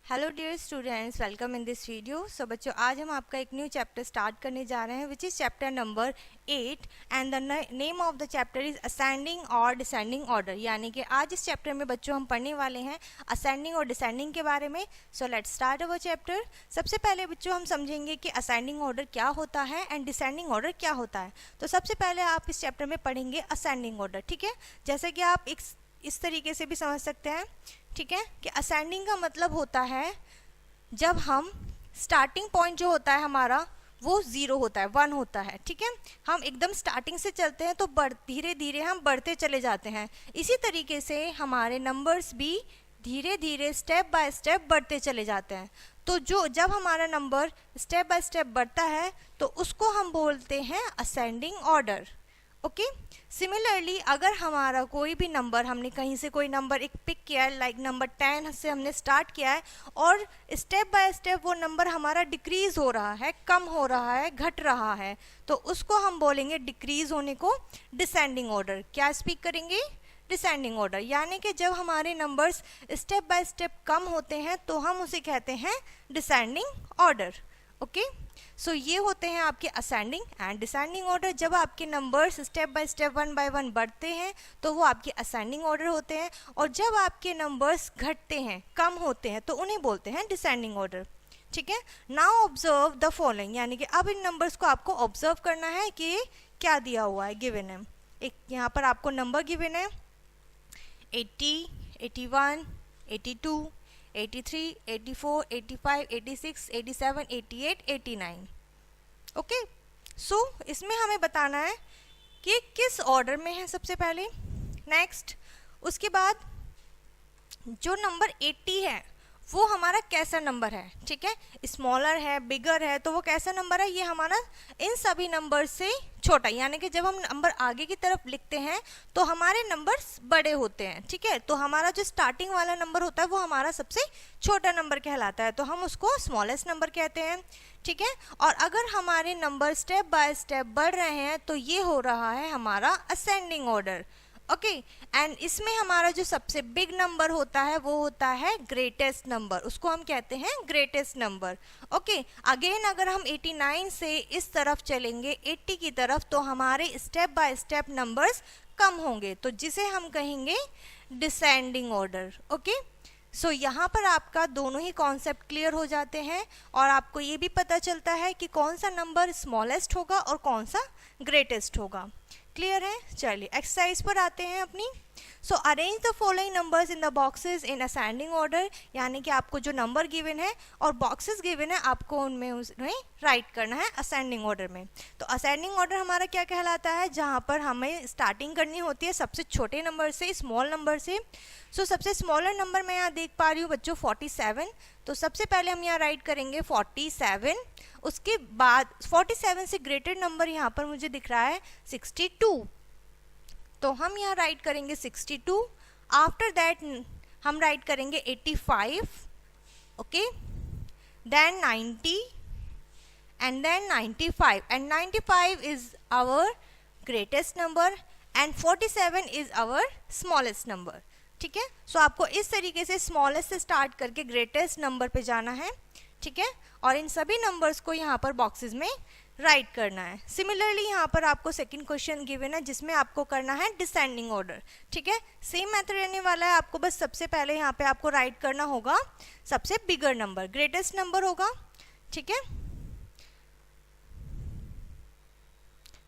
Hello dear students, welcome in this video. So बच्चों, आज हम आपका एक न्यू चैप्टर स्टार्ट करने जा रहे हैं which is chapter number 8 and the name of the chapter is ascending और डिसेंडिंग ऑर्डर। यानी कि आज इस चैप्टर में बच्चों हम पढ़ने वाले हैं असेंडिंग और डिसेंडिंग के बारे में। सो लेट्स स्टार्ट अवर चैप्टर। सबसे पहले बच्चों हम समझेंगे कि असेंडिंग ऑर्डर क्या होता है एंड डिसेंडिंग ऑर्डर क्या होता है। तो सबसे पहले आप इस चैप्टर में पढ़ेंगे असेंडिंग ऑर्डर, ठीक है। जैसे कि आप इस तरीके से भी समझ सकते हैं, ठीक है, कि असेंडिंग का मतलब होता है जब हम स्टार्टिंग पॉइंट जो होता है हमारा वो 0 होता है, 1 होता है, ठीक है। हम एकदम स्टार्टिंग से चलते हैं तो धीरे धीरे हम बढ़ते चले जाते हैं। इसी तरीके से हमारे नंबर्स भी धीरे धीरे स्टेप बाय स्टेप बढ़ते चले जाते हैं। तो जब हमारा नंबर स्टेप बाय स्टेप बढ़ता है तो उसको हम बोलते हैं असेंडिंग ऑर्डर। ओके। सिमिलरली अगर हमारा कोई भी नंबर, हमने कहीं से कोई नंबर एक पिक किया है, लाइक नंबर 10 से हमने स्टार्ट किया है और स्टेप बाय स्टेप वो नंबर हमारा डिक्रीज हो रहा है, कम हो रहा है, घट रहा है, तो उसको हम बोलेंगे डिक्रीज होने को डिसेंडिंग ऑर्डर। क्या स्पीक करेंगे? Descending order. यानी कि जब हमारे नंबर्स स्टेप बाय स्टेप कम होते हैं तो हम उसे कहते हैं डिसेंडिंग ऑर्डर। ओके। सो ये होते हैं आपके असेंडिंग एंड डिसेंडिंग ऑर्डर। जब आपके numbers step by step 1 by 1 बढ़ते हैं तो वो आपके असेंडिंग ऑर्डर होते हैं, और जब आपके नंबर्स घटते हैं, कम होते हैं, तो उन्हें बोलते हैं डिसेंडिंग ऑर्डर, ठीक है। Now observe the following. यानी कि अब इन नंबर्स को आपको ऑब्जर्व करना है कि क्या दिया हुआ है, गिवन है। एक यहाँ पर आपको नंबर गिवन है 80, 81, 82, 83, 84, 85, 86, 87, 88, 89। ओके। सो इसमें हमें बताना है कि किस ऑर्डर में है सबसे पहले। नेक्स्ट, उसके बाद जो नंबर 80 है वो हमारा कैसा नंबर है, ठीक है। स्मॉलर है, बिगर है, तो वो कैसा नंबर है? ये हमारा इन सभी नंबर से छोटा। यानी कि जब हम नंबर आगे की तरफ लिखते हैं तो हमारे नंबर्स बड़े होते हैं, ठीक है। तो हमारा जो स्टार्टिंग वाला नंबर होता है वो हमारा सबसे छोटा नंबर कहलाता है, तो हम उसको स्मॉलेस्ट नंबर कहते हैं, ठीक है। और अगर हमारे नंबर स्टेप बाय स्टेप बढ़ रहे हैं तो ये हो रहा है हमारा असेंडिंग ऑर्डर। ओके। एंड इसमें हमारा जो सबसे बिग नंबर होता है वो होता है ग्रेटेस्ट नंबर, उसको हम कहते हैं ग्रेटेस्ट नंबर। ओके। अगेन अगर हम 89 से इस तरफ चलेंगे 80 की तरफ तो हमारे स्टेप बाय स्टेप नंबर्स कम होंगे, तो जिसे हम कहेंगे डिसेंडिंग ऑर्डर। ओके। सो यहाँ पर आपका दोनों ही कॉन्सेप्ट क्लियर हो जाते हैं और आपको ये भी पता चलता है कि कौन सा नंबर स्मॉलेस्ट होगा और कौन सा ग्रेटेस्ट होगा। क्लियर है? चलिए एक्सरसाइज पर आते हैं अपनी। सो arrange the following numbers in the boxes in ascending order. यानी कि आपको जो नंबर गिवन है और बॉक्सेस गिवन है आपको उन्हें राइट करना है असेंडिंग ऑर्डर में। तो असेंडिंग ऑर्डर हमारा क्या कहलाता है? जहाँ पर हमें स्टार्टिंग करनी होती है सबसे छोटे नंबर से, स्मॉल नंबर से। सो सबसे स्मॉलर नंबर मैं यहाँ देख पा रही हूँ बच्चों 47, तो सबसे पहले हम यहाँ राइट करेंगे 47। उसके बाद 47 से ग्रेटर नंबर यहाँ पर मुझे दिख रहा है 62, तो हम यहाँ राइट करेंगे 62। आफ्टर दैट हम राइट करेंगे 85, okay, then 90 and then 95, and 95 is our greatest number and 47 is our smallest number, ठीक है। सो आपको इस तरीके से स्मॉलेस्ट से स्टार्ट करके ग्रेटेस्ट नंबर पे जाना है, ठीक है, और इन सभी नंबर्स को यहाँ पर बॉक्सेस में राइट करना है। सिमिलरली यहाँ पर आपको सेकंड क्वेश्चन गिवन है जिसमें आपको करना है डिसेंडिंग ऑर्डर, ठीक है। सेम मेथड रहने वाला है, आपको बस सबसे पहले यहाँ पे आपको राइट करना होगा सबसे बिगर नंबर, ग्रेटेस्ट नंबर होगा, ठीक है।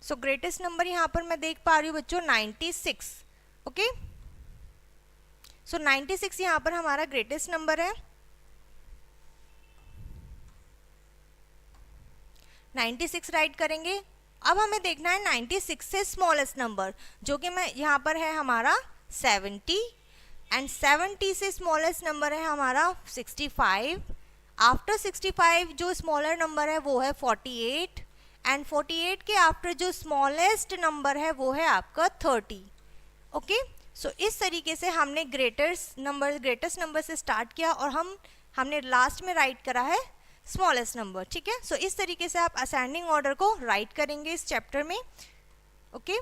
सो ग्रेटेस्ट नंबर यहाँ पर मैं देख पा रही हूँ बच्चों 96, ओके। सो 96 यहाँ पर हमारा ग्रेटेस्ट नंबर है। 96 राइट करेंगे। अब हमें देखना है 96 से स्मॉलेस्ट नंबर, जो कि मैं यहाँ पर है हमारा 70, एंड 70 से स्मॉलेस्ट नंबर है हमारा 65। आफ्टर 65 जो स्मॉलर नंबर है वो है 48, एंड 48 के आफ्टर जो स्मॉलेस्ट नंबर है वो है आपका 30, ओके। सो इस तरीके से हमने ग्रेटेस्ट नंबर से स्टार्ट किया और हमने लास्ट में राइट करा है स्मॉलेस्ट नंबर, ठीक है। सो इस तरीके से आप असेंडिंग ऑर्डर को राइट करेंगे इस चैप्टर में, ओके।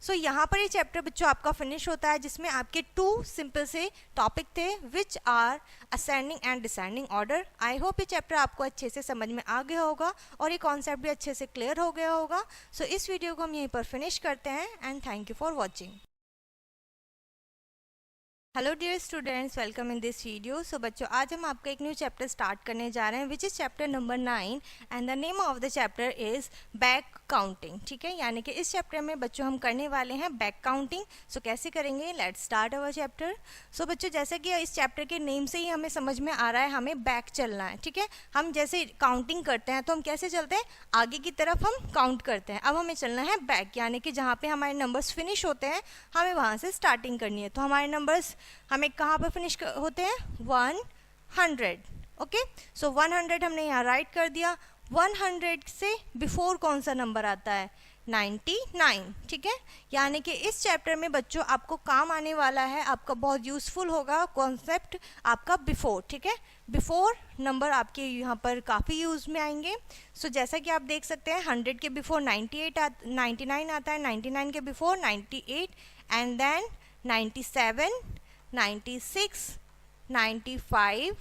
सो यहाँ पर ये चैप्टर बच्चों आपका फिनिश होता है, जिसमें आपके 2 सिंपल से टॉपिक थे which are ascending and descending order. I hope ये चैप्टर आपको अच्छे से समझ में आ गया होगा और ये कॉन्सेप्ट भी अच्छे से क्लियर हो गया होगा। सो इस वीडियो को हम यहीं पर फिनिश करते हैं and thank you for watching. Hello dear students, welcome in this video. So बच्चों आज हम आपका एक न्यू चैप्टर स्टार्ट करने जा रहे हैं which is chapter number 9 and the name of the chapter is back counting. ठीक है, यानी कि इस चैप्टर में बच्चों हम करने वाले हैं बैक काउंटिंग। सो कैसे करेंगे, लेट्स स्टार्ट अवर चैप्टर। सो बच्चों जैसे कि इस चैप्टर के नेम से ही हमें समझ में आ रहा है हमें बैक चलना है। ठीक है, हम जैसे काउंटिंग करते हैं तो हम कैसे चलते हैं, आगे की तरफ हम काउंट करते हैं। अब हमें चलना है बैक, यानी कि जहाँ पे हमारे नंबर्स फिनिश होते हैं हमें वहाँ से स्टार्टिंग करनी है। तो हमारे नंबर्स हमें कहाँ पर फिनिश होते हैं, 100। ओके, सो 100 हमने यहाँ राइट कर दिया। 100 से बिफोर कौन सा नंबर आता है, 99। ठीक है, यानी कि इस चैप्टर में बच्चों आपको काम आने वाला है, आपका बहुत यूजफुल होगा कॉन्सेप्ट आपका बिफोर। ठीक है, बिफोर नंबर आपके यहाँ पर काफ़ी यूज में आएंगे। सो जैसा कि आप देख सकते हैं 100 के बिफोर 99 आता है, 99 के बिफोर 98 एंड देन 97, 96, 95,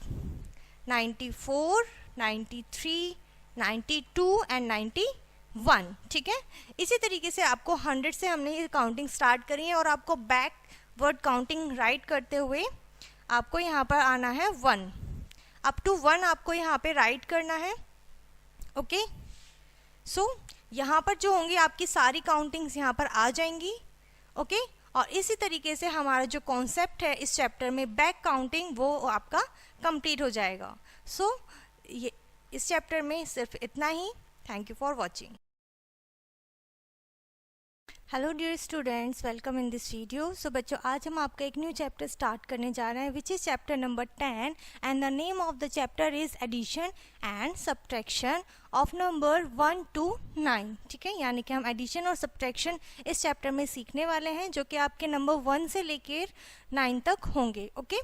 94, 93, 92 एंड 91। ठीक है, इसी तरीके से आपको 100 से हमने ये काउंटिंग स्टार्ट करी है और आपको बैकवर्ड काउंटिंग राइट करते हुए आपको यहाँ पर आना है 1, अप टू 1 आपको यहाँ पे राइट करना है। ओके, सो यहाँ पर जो होंगी आपकी सारी काउंटिंग्स यहाँ पर आ जाएंगी। ओके, और इसी तरीके से हमारा जो कॉन्सेप्ट है इस चैप्टर में बैक काउंटिंग वो आपका कंप्लीट हो जाएगा। सो ये इस चैप्टर में सिर्फ इतना ही। Thank you for watching. Hello dear students, welcome in this video. So बच्चों आज हम आपका एक न्यू चैप्टर स्टार्ट करने जा रहे हैं which is chapter number 10 and the name of the chapter is addition and subtraction of number 1 to 9। ठीक है, यानी कि हम एडिशन और सब्ट्रैक्शन इस चैप्टर में सीखने वाले हैं जो कि आपके नंबर 1 से लेकर 9 तक होंगे। Okay,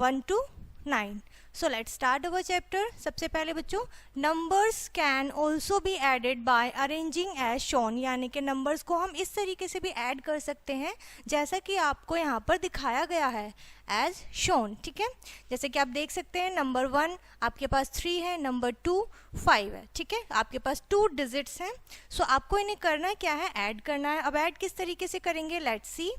1 to 9। So let's start our chapter. सबसे पहले बच्चों numbers can also be added by arranging as shown, यानी कि नंबर्स को हम इस तरीके से भी ऐड कर सकते हैं जैसा कि आपको यहाँ पर दिखाया गया है एज शोन। ठीक है, जैसे कि आप देख सकते हैं नंबर 1 आपके पास 3 है, नंबर 2 5 है। ठीक है, आपके पास 2 डिजिट्स हैं। सो आपको इन्हें करना क्या है, ऐड करना है। अब ऐड किस तरीके से करेंगे, लेट्स सी।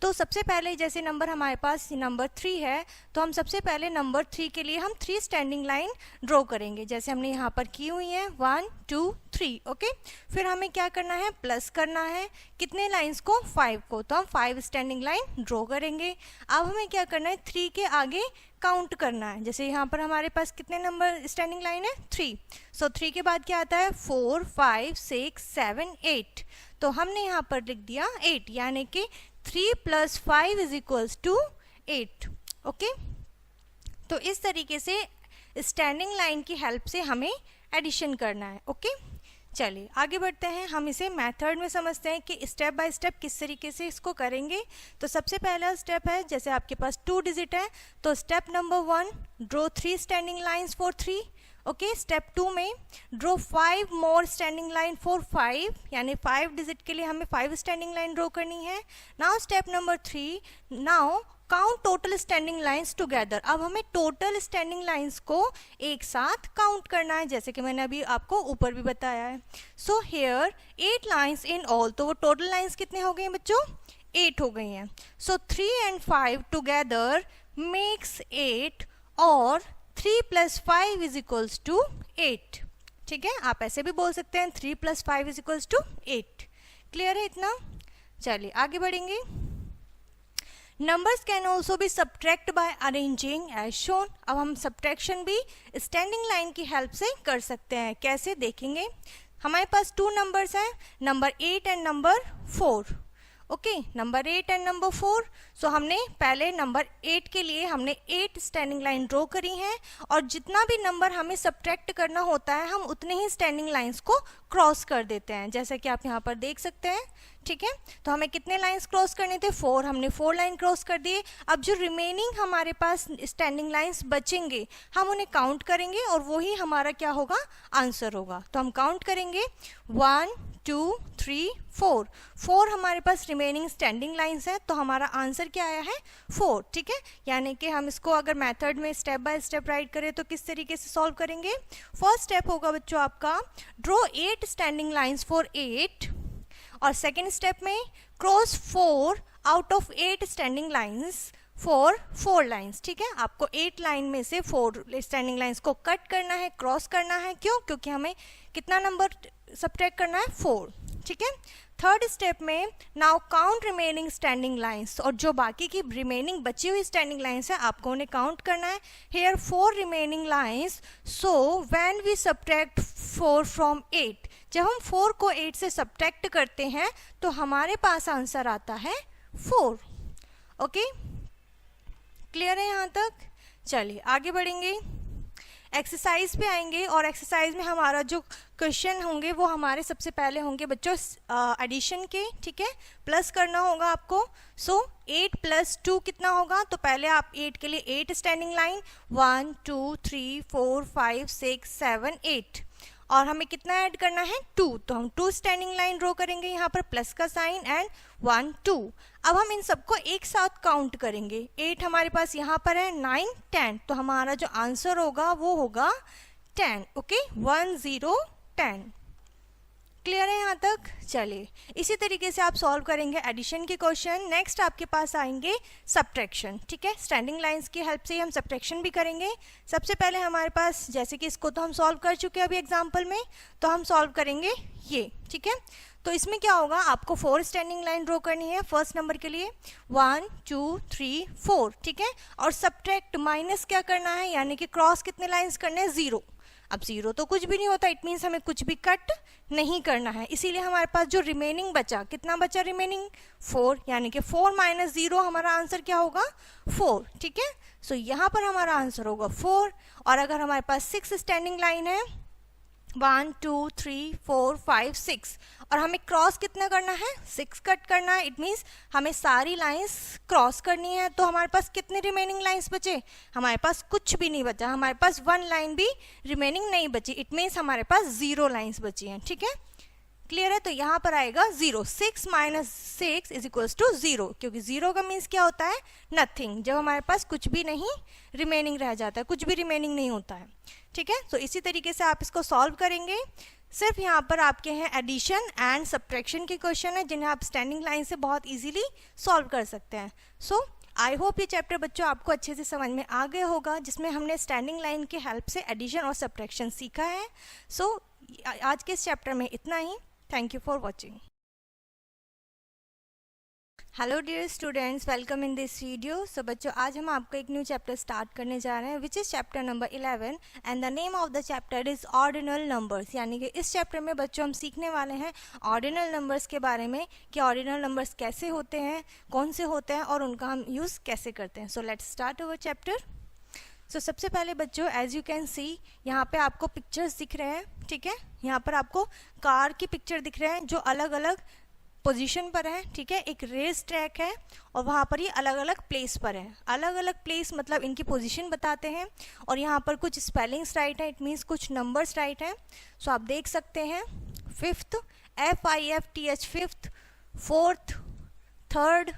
तो सबसे पहले जैसे नंबर हमारे पास नंबर 3 है तो हम सबसे पहले नंबर 3 के लिए हम 3 स्टैंडिंग लाइन ड्रॉ करेंगे जैसे हमने यहाँ पर की हुई है 1 2 3। ओके, फिर हमें क्या करना है, प्लस करना है कितने लाइंस को, 5 को। तो हम 5 स्टैंडिंग लाइन ड्रॉ करेंगे। अब हमें क्या करना है, 3 के आगे काउंट करना है। जैसे यहाँ पर हमारे पास कितने नंबर स्टैंडिंग लाइन है, 3। सो 3 के बाद क्या आता है, 4 5 6 7 8। तो हमने यहाँ पर लिख दिया 8, यानी कि 3 + 5 = 8। ओके, तो इस तरीके से स्टैंडिंग लाइन की हेल्प से हमें एडिशन करना है। ओके, चलिए आगे बढ़ते हैं। हम इसे मेथड में समझते हैं कि स्टेप बाय स्टेप किस तरीके से इसको करेंगे। तो सबसे पहला स्टेप है, जैसे आपके पास 2 डिजिट है तो step number 1 draw 3 standing lines for 3। Okay, step 2 में draw 5 more standing line for 5, यानी 5 डिजिट के लिए हमें 5 स्टैंडिंग लाइन ड्रॉ करनी है। Now step number 3, now count total standing lines together. अब हमें टोटल स्टैंडिंग लाइंस को एक साथ काउंट करना है जैसे कि मैंने अभी आपको ऊपर भी बताया है। So here 8 lines in all, तो वो टोटल लाइंस कितने हो गए हैं बच्चों, 8 हो गई हैं। सो 3 and 5 टुगेदर मेक्स 8 और 3 + 5 = 8। ठीक है, आप ऐसे भी बोल सकते हैं 3 + 5 = 8। क्लियर है इतना? चलिए आगे बढ़ेंगे। Numbers can also be subtract by arranging as shown. अब हम सब्ट्रैक्शन भी स्टैंडिंग लाइन की हेल्प से कर सकते हैं। कैसे देखेंगे, हमारे पास 2 नंबर्स हैं, number 8 and number 4। Okay, number 8 and number 4। सो हमने पहले नंबर 8 के लिए हमने 8 स्टैंडिंग लाइन ड्रॉ करी हैं और जितना भी नंबर हमें सब्ट्रैक्ट करना होता है हम उतने ही स्टैंडिंग लाइंस को क्रॉस कर देते हैं जैसा कि आप यहाँ पर देख सकते हैं। ठीक है, तो हमें कितने लाइंस क्रॉस करने थे, 4। हमने 4 लाइन क्रॉस कर दिए। अब जो रिमेनिंग हमारे पास स्टैंडिंग लाइंस बचेंगे हम उन्हें काउंट करेंगे और वही हमारा क्या होगा, आंसर होगा। तो हम काउंट करेंगे 1 2 3 4 4 हमारे पास रिमेनिंग स्टैंडिंग लाइंस है, तो हमारा आंसर क्या आया है 4। ठीक है, यानी कि हम इसको अगर मेथड में स्टेप बाय स्टेप राइट करें तो किस तरीके से सॉल्व करेंगे। फर्स्ट स्टेप होगा बच्चों आपका ड्रॉ 8 स्टैंडिंग लाइंस फॉर 8, और सेकेंड स्टेप में cross 4 out of 8 standing lines for 4 lines. ठीक है, आपको 8 लाइन में से 4 स्टैंडिंग लाइंस को कट करना है, क्रॉस करना है। क्यों? क्योंकि हमें कितना नंबर सब्ट्रैक्ट करना है 4। ठीक है, थर्ड स्टेप में now count remaining standing lines, और जो बाकी की रिमेनिंग बची हुई स्टैंडिंग लाइंस है आपको उन्हें काउंट करना है। Here 4 remaining lines, so when we subtract 4 from 8, जब हम 4 को 8 से सब्ट्रैक्ट करते हैं तो हमारे पास आंसर आता है 4। ओके, क्लियर है यहाँ तक? चलिए आगे बढ़ेंगे, एक्सरसाइज पे आएंगे, और एक्सरसाइज में हमारा जो क्वेश्चन होंगे वो हमारे सबसे पहले होंगे बच्चों एडिशन के। ठीक है, प्लस करना होगा आपको। सो 8 + 2 कितना होगा, तो पहले आप 8 के लिए 8 स्टैंडिंग लाइन 1 2 3 4 5 6 7 8, और हमें कितना ऐड करना है 2, तो हम 2 स्टैंडिंग लाइन ड्रॉ करेंगे यहाँ पर प्लस का साइन एंड 1 2। अब हम इन सबको एक साथ काउंट करेंगे। 8 हमारे पास यहाँ पर है, 9 10, तो हमारा जो आंसर होगा वो होगा 10। ओके, 1 0 10। क्लियर है यहाँ तक? चलिए इसी तरीके से आप सॉल्व करेंगे एडिशन के क्वेश्चन। नेक्स्ट आपके पास आएंगे सब्ट्रैक्शन। ठीक है, स्टैंडिंग लाइंस की हेल्प से हम सब्ट्रैक्शन भी करेंगे। सबसे पहले हमारे पास, जैसे कि इसको तो हम सॉल्व कर चुके हैं अभी एग्जाम्पल में, तो हम सॉल्व करेंगे ये। ठीक है, तो इसमें क्या होगा, आपको 4 स्टैंडिंग लाइन ड्रॉ करनी है फर्स्ट नंबर के लिए 1 2 3 4। ठीक है, और सब्ट्रैक्ट माइनस क्या करना है, यानी कि क्रॉस कितने लाइंस करने हैं 0। अब 0 तो कुछ भी नहीं होता, इट मीन्स हमें कुछ भी कट नहीं करना है, इसीलिए हमारे पास जो रिमेनिंग बचा, कितना बचा रिमेनिंग 4, यानी कि 4 - 0 हमारा आंसर क्या होगा 4। ठीक है, सो यहाँ पर हमारा आंसर होगा 4। और अगर हमारे पास 6 स्टैंडिंग लाइन है 1 2 3 4 5 6, और हमें क्रॉस कितना करना है 6 कट करना है, इट मीन्स हमें सारी लाइंस क्रॉस करनी है। तो हमारे पास कितने रिमेनिंग लाइंस बचे, हमारे पास कुछ भी नहीं बचा, हमारे पास 1 लाइन भी रिमेनिंग नहीं बची, इट मीन्स हमारे पास 0 लाइंस बची हैं। ठीक है, क्लियर है? तो यहाँ पर आएगा 0, 6 - 6 = 0, क्योंकि 0 का मीन्स क्या होता है नथिंग, जब हमारे पास कुछ भी नहीं रिमेनिंग रह जाता है, कुछ भी रिमेनिंग नहीं होता है। ठीक है, तो इसी तरीके से आप इसको सॉल्व करेंगे। सिर्फ यहाँ पर आपके हैं एडिशन एंड सब्ट्रैक्शन के क्वेश्चन है, जिन्हें आप स्टैंडिंग लाइन से बहुत इजीली सॉल्व कर सकते हैं। सो आई होप ये चैप्टर बच्चों आपको अच्छे से समझ में आ गया होगा, जिसमें हमने स्टैंडिंग लाइन की हेल्प से एडिशन और सब्ट्रैक्शन सीखा है। सो आज के इस चैप्टर में इतना ही। Thank you for watching. Hello dear students, welcome in this video. So बच्चों, आज हम आपको एक न्यू चैप्टर स्टार्ट करने जा रहे हैं, which is chapter number 11, and the name of the chapter is ordinal numbers. यानी कि इस चैप्टर में बच्चों हम सीखने वाले हैं ऑर्डिनल नंबर्स के बारे में, कि ऑर्डिनल नंबर्स कैसे होते हैं, कौन से होते हैं, और उनका हम यूज़ कैसे करते हैं। So let's start our chapter. So सबसे पहले बच्चों, एज यू कैन सी, यहाँ पे आपको पिक्चर्स दिख रहे हैं। ठीक है, यहाँ पर आपको कार की पिक्चर दिख रहे हैं जो अलग अलग पोजीशन पर है। ठीक है, एक रेस ट्रैक है और वहाँ पर ये अलग अलग प्लेस पर है। अलग अलग प्लेस मतलब इनकी पोजीशन बताते हैं, और यहाँ पर कुछ स्पेलिंग्स राइट है, इट मीन्स कुछ नंबर्स राइट हैं। सो आप देख सकते हैं 5th FIFTH 5th, 4th, 3rd,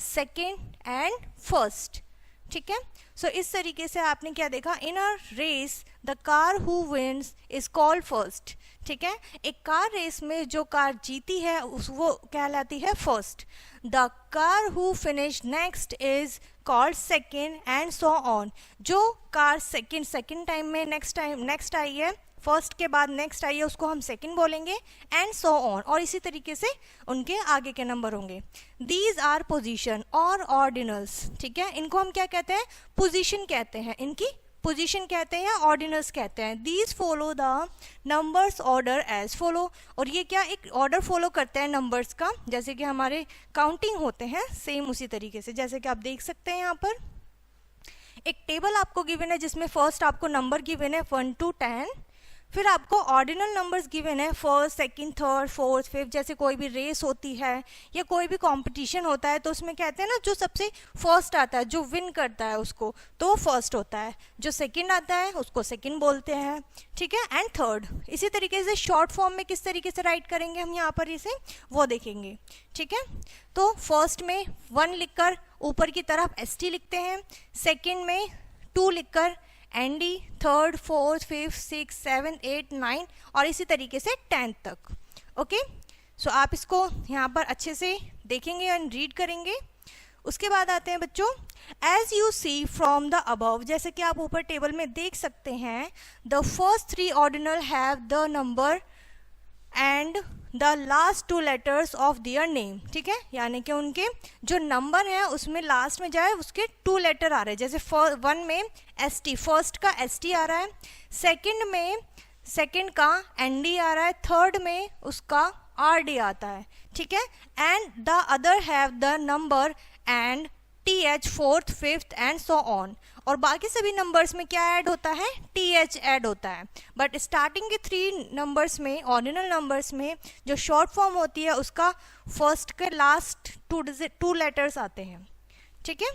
2nd and 1st। ठीक है, सो इस तरीके से आपने क्या देखा, in a race the car who wins is called first. ठीक है, एक कार रेस में जो कार जीती है वो कहलाती है first. The car who finish next is called second and so on. जो कार सेकेंड टाइम में नेक्स्ट आई है, फर्स्ट के बाद नेक्स्ट आई है, उसको हम सेकंड बोलेंगे, एंड सो ऑन, और इसी तरीके से उनके आगे के नंबर होंगे। दीज आर पोजीशन और ऑर्डिनल्स। ठीक है, इनको हम क्या कहते हैं, पोजीशन कहते हैं, इनकी पोजीशन कहते हैं या ऑर्डिनल्स कहते हैं। These follow the numbers order as follow, और ये क्या एक ऑर्डर फॉलो करते हैं नंबर्स का, जैसे कि हमारे काउंटिंग होते हैं सेम उसी तरीके से। जैसे कि आप देख सकते हैं यहाँ पर एक टेबल आपको गिवन है, जिसमें फर्स्ट आपको नंबर गिवन है 1 to 10, फिर आपको ऑर्डिनल नंबर्स गिवन है, first, second, third, fourth, fifth. जैसे कोई भी रेस होती है या कोई भी कंपटीशन होता है तो उसमें कहते हैं ना, जो सबसे फर्स्ट आता है, जो विन करता है उसको, तो फर्स्ट होता है। जो सेकंड आता है उसको सेकंड बोलते हैं, ठीक है, एंड थर्ड। इसी तरीके से शॉर्ट फॉर्म में किस तरीके से राइट करेंगे हम यहाँ पर इसे, वो देखेंगे, ठीक है। तो फर्स्ट में 1 लिखकर ऊपर की तरफ ST लिखते हैं, सेकेंड में 2 लिखकर ND, थर्ड, फोर्थ, फिफ्थ, 6, 7, 8, 9 और इसी तरीके से 10 तक। ओके, सो आप इसको यहाँ पर अच्छे से देखेंगे एंड रीड करेंगे। उसके बाद आते हैं बच्चों, as you see from the above, जैसे कि आप ऊपर टेबल में देख सकते हैं, the first 3 ordinal have the number and the last 2 letters of their name, ठीक है, यानी कि उनके जो नंबर है उसमें लास्ट में जाए उसके 2 लेटर आ रहे हैं। जैसे 1 में ST, फर्स्ट का ST आ रहा है, सेकंड में सेकंड का ND आ रहा है, थर्ड में उसका RD आता है, ठीक है, and the other have the number and TH, fourth, fifth and so on. और बाकी सभी नंबर्स में क्या ऐड होता है, TH ऐड होता है। बट स्टार्टिंग के 3 नंबर्स में, ऑर्डिनल नंबर्स में, जो शॉर्ट फॉर्म होती है उसका फर्स्ट के लास्ट 2 लेटर्स आते हैं, ठीक है।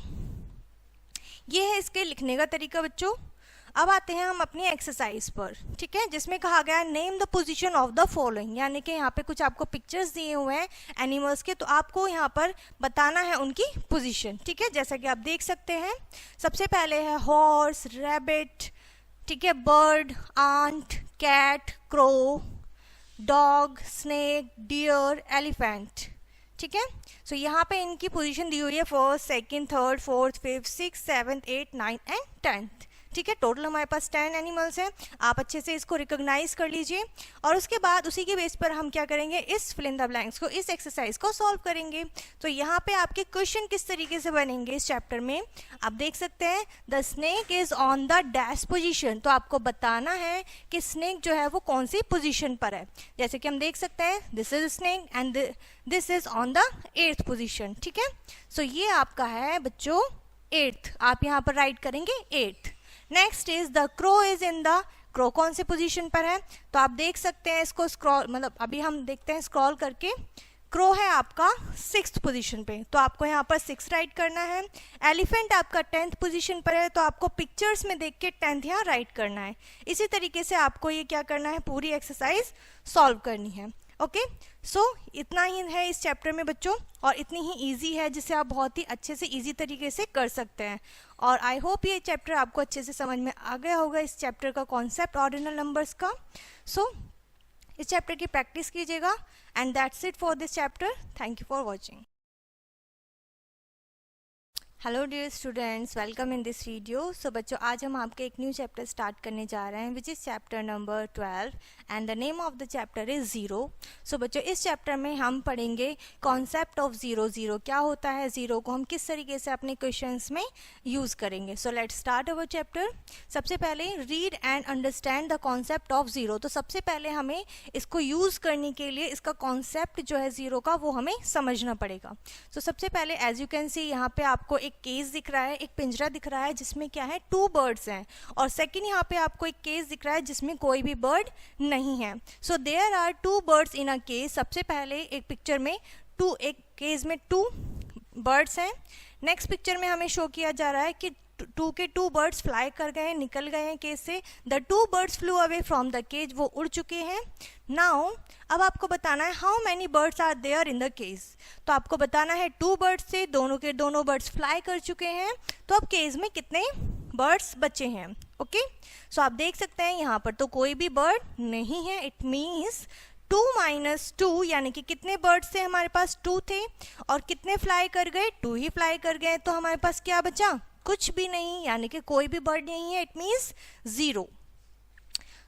ये है इसके लिखने का तरीका बच्चों। अब आते हैं हम अपनी एक्सरसाइज पर, ठीक है, जिसमें कहा गया है name the position of the following, यानी कि यहाँ पे कुछ आपको पिक्चर्स दिए हुए हैं एनिमल्स के, तो आपको यहाँ पर बताना है उनकी पोजीशन, ठीक है। जैसा कि आप देख सकते हैं, सबसे पहले है हॉर्स, रैबिट, ठीक है, bird, ant, cat, crow, dog, snake, deer, elephant, ठीक है। सो यहाँ पे इनकी पोजीशन दी हुई है, first, second, third, fourth, fifth, 6, 7, 8, 9 and 10, ठीक है। टोटल हमारे पास 10 एनिमल्स हैं। आप अच्छे से इसको रिकॉग्नाइज कर लीजिए और उसके बाद उसी के बेस पर हम क्या करेंगे, इस फिल इन द ब्लैंक्स को, इस एक्सरसाइज को सॉल्व करेंगे। तो यहाँ पे आपके क्वेश्चन किस तरीके से बनेंगे इस चैप्टर में आप देख सकते हैं, the snake is on the dash position, तो आपको बताना है कि स्नेक जो है वो कौन सी पोजीशन पर है। जैसे कि हम देख सकते हैं, this is snake and this is on the 8th position, ठीक है। सो ये आपका है बच्चों 8th, आप यहाँ पर राइट करेंगे 8th। Next is the crow is in the, crow कौन से पोजीशन पर है, तो आप देख सकते हैं इसको स्क्रॉल, मतलब अभी हम देखते हैं स्क्रॉल करके, क्रो है आपका 6th पोजीशन पे, तो आपको यहाँ पर 6 राइट करना है। एलिफेंट आपका 10th पोजीशन पर है, तो आपको पिक्चर्स में देख के 10th यहाँ राइट करना है। इसी तरीके से आपको ये क्या करना है, पूरी एक्सरसाइज सॉल्व करनी है। ओके, सो इतना ही है इस चैप्टर में बच्चों, और इतनी ही इजी है जिसे आप बहुत ही अच्छे से इजी तरीके से कर सकते हैं। और आई होप ये चैप्टर आपको अच्छे से समझ में आ गया होगा, इस चैप्टर का कॉन्सेप्ट ऑर्डिनल नंबर्स का। सो इस चैप्टर की प्रैक्टिस कीजिएगा and that's it for this chapter. Thank you for watching. Hello dear students, welcome in this video. So बच्चों, आज हम आपके एक न्यू चैप्टर स्टार्ट करने जा रहे हैं which is chapter number 12 and the name of the chapter is zero. So बच्चों, इस चैप्टर में हम पढ़ेंगे कॉन्सेप्ट ऑफ ज़ीरो, ज़ीरो क्या होता है, ज़ीरो को हम किस तरीके से अपने क्वेश्चंस में यूज़ करेंगे। सो लेट्स स्टार्ट अवर चैप्टर। सबसे पहले read and understand the concept of zero. तो सबसे पहले हमें इसको यूज़ करने के लिए इसका कॉन्सेप्ट जो है ज़ीरो का, वो हमें समझना पड़ेगा। सो सबसे पहले एज यू कैन सी, यहाँ पे आपको एक केस दिख रहा है, एक पिंजरा दिख रहा है जिसमें क्या है, 2 बर्ड्स हैं, और सेकंड यहाँ पे आपको एक केस दिख रहा है जिसमें कोई भी बर्ड नहीं है। So there are 2 birds in a case. सबसे पहले एक पिक्चर में एक केस में 2 बर्ड्स हैं। नेक्स्ट पिक्चर में हमें शो किया जा रहा है कि 2 बर्ड्स फ्लाई कर गए, निकल गए हैं केज से। The 2 birds flew away from the cage, वो उड़ चुके हैं। नाउ अब आपको बताना है how many birds are there in the cage. तो आपको बताना है 2 बर्ड्स से दोनों के दोनों बर्ड्स फ्लाई कर चुके हैं, तो अब केज में कितने बर्ड्स बचे हैं। ओके, सो आप देख सकते हैं यहाँ पर तो कोई भी बर्ड नहीं है। इट मीन्स 2 माइनस 2, यानी कि कितने बर्ड्स थे हमारे पास, 2 थे, और कितने फ्लाई कर गए, 2 ही फ्लाई कर गए, तो हमारे पास क्या बचा, कुछ भी नहीं, यानी कि कोई भी बर्ड नहीं है। It means 0।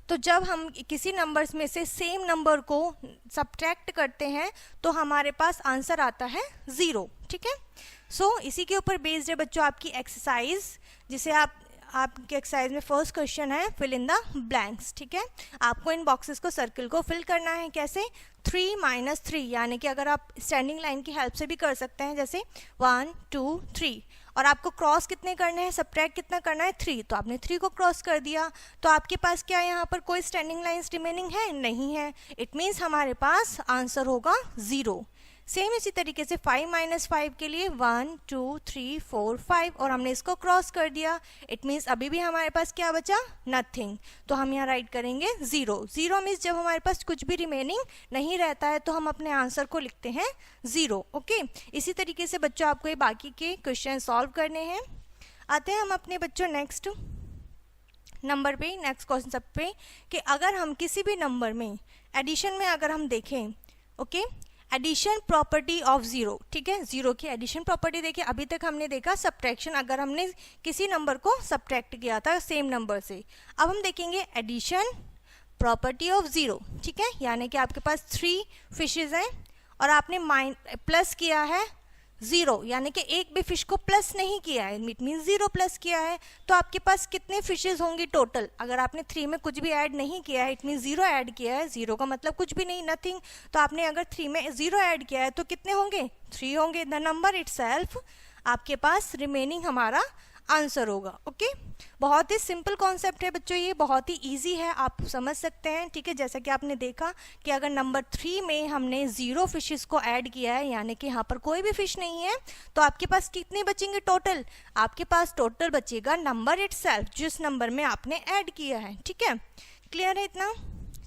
तो जब हम किसी नंबर्स में से सेम नंबर को सब्ट्रैक्ट करते हैं तो हमारे पास आंसर आता है 0, ठीक है। सो इसी के ऊपर बेस्ड है बच्चों आपकी एक्सरसाइज, जिसे आपकी एक्सरसाइज में फर्स्ट क्वेश्चन है फिल इन द ब्लैंक्स, ठीक है। आपको इन बॉक्सेस को, सर्कल को फिल करना है। कैसे, 3 माइनस 3, यानी कि अगर आप स्टैंडिंग लाइन की हेल्प से भी कर सकते हैं, जैसे 1 2 3, और आपको क्रॉस कितने करने हैं, सब्ट्रैक्ट कितना करना है, 3, तो आपने 3 को क्रॉस कर दिया, तो आपके पास क्या है, यहाँ पर कोई स्टैंडिंग लाइंस रिमेनिंग है, नहीं है, इट मीन्स हमारे पास आंसर होगा 0। सेम इसी तरीके से 5 - 5 के लिए 1 2 3 4 5 और हमने इसको क्रॉस कर दिया, इट मीन्स अभी भी हमारे पास क्या बचा, नथिंग, तो हम यहाँ राइट करेंगे 0। 0 मीन्स जब हमारे पास कुछ भी रिमेनिंग नहीं रहता है तो हम अपने आंसर को लिखते हैं 0। ओके, इसी तरीके से बच्चों आपको ये बाकी के क्वेश्चन सॉल्व करने हैं। आते हैं हम अपने बच्चों नेक्स्ट नंबर पे, नेक्स्ट क्वेश्चन पे, कि अगर हम किसी भी नंबर में एडिशन में अगर हम देखें, ओके, एडिशन प्रॉपर्टी ऑफ 0, ठीक है, 0 की एडिशन प्रॉपर्टी देखिए, अभी तक हमने देखा सब्ट्रैक्शन, अगर हमने किसी नंबर को सब्ट्रैक्ट किया था सेम नंबर से। अब हम देखेंगे एडिशन प्रॉपर्टी ऑफ 0, ठीक है, यानी कि आपके पास 3 फिशेज हैं और आपने प्लस किया है 0, यानी कि एक भी फिश को प्लस नहीं किया है, इट मीन 0 प्लस किया है, तो आपके पास कितने फिशेज होंगी टोटल। अगर आपने 3 में कुछ भी ऐड नहीं किया है, इट मीन 0 ऐड किया है, 0 का मतलब कुछ भी नहीं, नथिंग, तो आपने अगर 3 में 0 ऐड किया है तो कितने होंगे, 3 होंगे। द नंबर इटसेल्फ आपके पास रिमेनिंग हमारा आंसर होगा। ओके, बहुत ही सिंपल कॉन्सेप्ट है बच्चों, ये बहुत ही इजी है, आप समझ सकते हैं, ठीक है। जैसा कि आपने देखा कि अगर नंबर 3 में हमने 0 फिशेस को ऐड किया है, यानी कि यहाँ पर कोई भी फिश नहीं है, तो आपके पास कितने बचेंगे टोटल, आपके पास टोटल बचेगा नंबर इटसेल्फ, जिस नंबर में आपने ऐड किया है, ठीक है। क्लियर है इतना?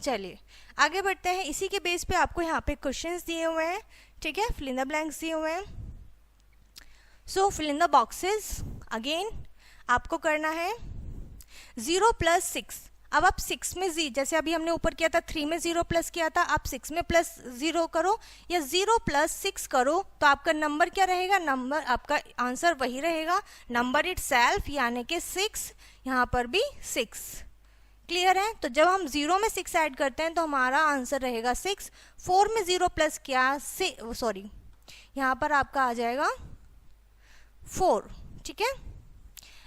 चलिए आगे बढ़ते हैं। इसी के बेस पे आपको यहाँ पे क्वेश्चंस दिए हुए हैं, ठीक है, फिल इन द ब्लैंक्स दिए हुए हैं। So fill in the boxes again आपको करना है 0 + 6। अब आप 6 में जैसे अभी हमने ऊपर किया था 3 में 0 प्लस किया था, आप 6 में प्लस 0 करो या 0 + 6 करो, तो आपका नंबर क्या रहेगा, नंबर आपका आंसर वही रहेगा, नंबर इटसेल्फ, यानी कि 6, यहाँ पर भी 6। क्लियर है? तो जब हम 0 में 6 ऐड करते हैं तो हमारा आंसर रहेगा 6। 4 में 0 प्लस किया, सॉरी यहाँ पर आपका आ जाएगा 4, ठीक है।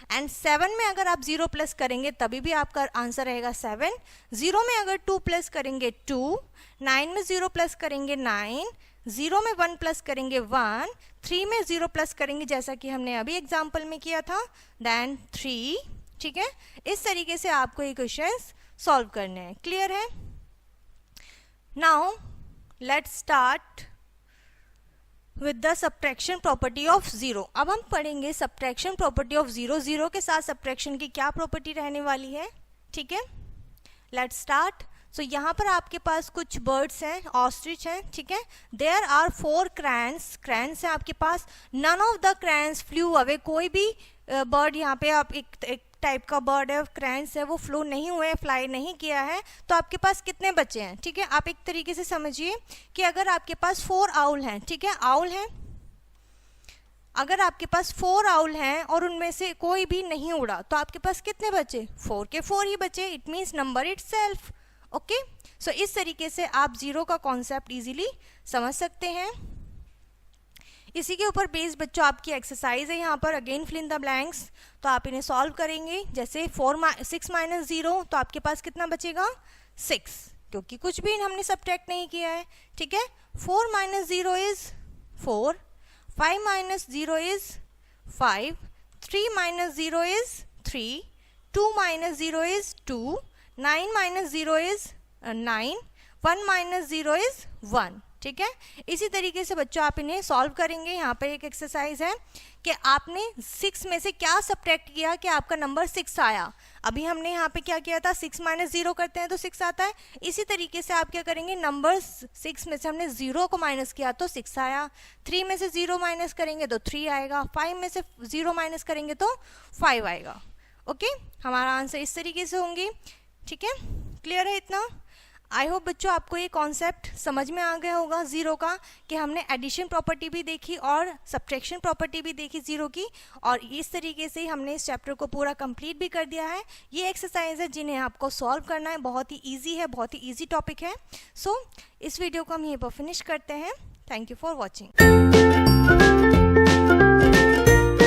एंड 7 में अगर आप 0 प्लस करेंगे तभी भी आपका आंसर रहेगा 7। 0 में अगर 2 प्लस करेंगे 2, 9 में 0 प्लस करेंगे 9, 0 में 1 प्लस करेंगे 1, 3 में 0 प्लस करेंगे जैसा कि हमने अभी एग्जाम्पल में किया था, देन 3, ठीक है। इस तरीके से आपको ये क्वेश्चंस सॉल्व करने हैं। क्लियर है? Now let's start with the subtraction property of 0। अब हम पढ़ेंगे सब्ट्रैक्शन प्रॉपर्टी ऑफ 0। 0 के साथ सब्ट्रैक्शन की क्या प्रॉपर्टी रहने वाली है, ठीक है। Let's start. सो यहाँ पर आपके पास कुछ बर्ड्स हैं, ऑस्ट्रिच हैं, ठीक है। देयर आर 4 क्रैंस, क्रैंस है आपके पास। None of the cranes flew away, कोई भी बर्ड यहाँ पे आप एक टाइप का बर्ड है, क्रैंस है, वो फ्लो नहीं हुए, फ्लाई नहीं किया है, तो आपके पास कितने बचे हैं, ठीक है। आप एक तरीके से समझिए कि अगर आपके पास 4 आउल हैं, ठीक है, आउल हैं, अगर आपके पास 4 आउल हैं और उनमें से कोई भी नहीं उड़ा तो आपके पास कितने बचे, 4 के 4 ही बचे, it means number itself. Okay, so इस तरीके से आप 0 का कॉन्सेप्ट इजीली समझ सकते हैं। इसी के ऊपर बेस्ड बच्चों आपकी एक्सरसाइज है यहाँ पर, again fill in the blanks, तो आप इन्हें सॉल्व करेंगे। जैसे 6 - 0, तो आपके पास कितना बचेगा, 6, क्योंकि कुछ भी हमने सब्ट्रैक्ट नहीं किया है, ठीक है। 4 - 0 is 4, 5 - 0 is 5, 3 - 0 is 3, 2 - 0 is 2, 9 - 0 is 9, 1 - 0 is 1, ठीक है। इसी तरीके से बच्चों आप इन्हें सॉल्व करेंगे। यहाँ पर एक एक्सरसाइज है कि आपने 6 में से क्या सब्ट्रैक्ट किया कि आपका नंबर 6 आया। अभी हमने यहाँ पे क्या किया था, 6 - 0 करते हैं तो 6 आता है। इसी तरीके से आप क्या करेंगे, नंबर 6 में से हमने 0 को माइनस किया तो 6 आया, 3 में से 0 माइनस करेंगे तो 3 आएगा, 5 में से 0 माइनस करेंगे तो 5 आएगा। ओके, हमारा आंसर इस तरीके से होंगे, ठीक है। क्लियर है इतना? आई होप बच्चों आपको ये कॉन्सेप्ट समझ में आ गया होगा 0 का, कि हमने एडिशन प्रॉपर्टी भी देखी और सब्ट्रैक्शन प्रॉपर्टी भी देखी 0 की, और इस तरीके से हमने इस चैप्टर को पूरा कंप्लीट भी कर दिया है। ये एक्सरसाइज है जिन्हें आपको सॉल्व करना है, बहुत ही ईजी है, बहुत ही ईजी टॉपिक है। सो इस वीडियो को हम यहीं पर फिनिश करते हैं। Thank you for watching.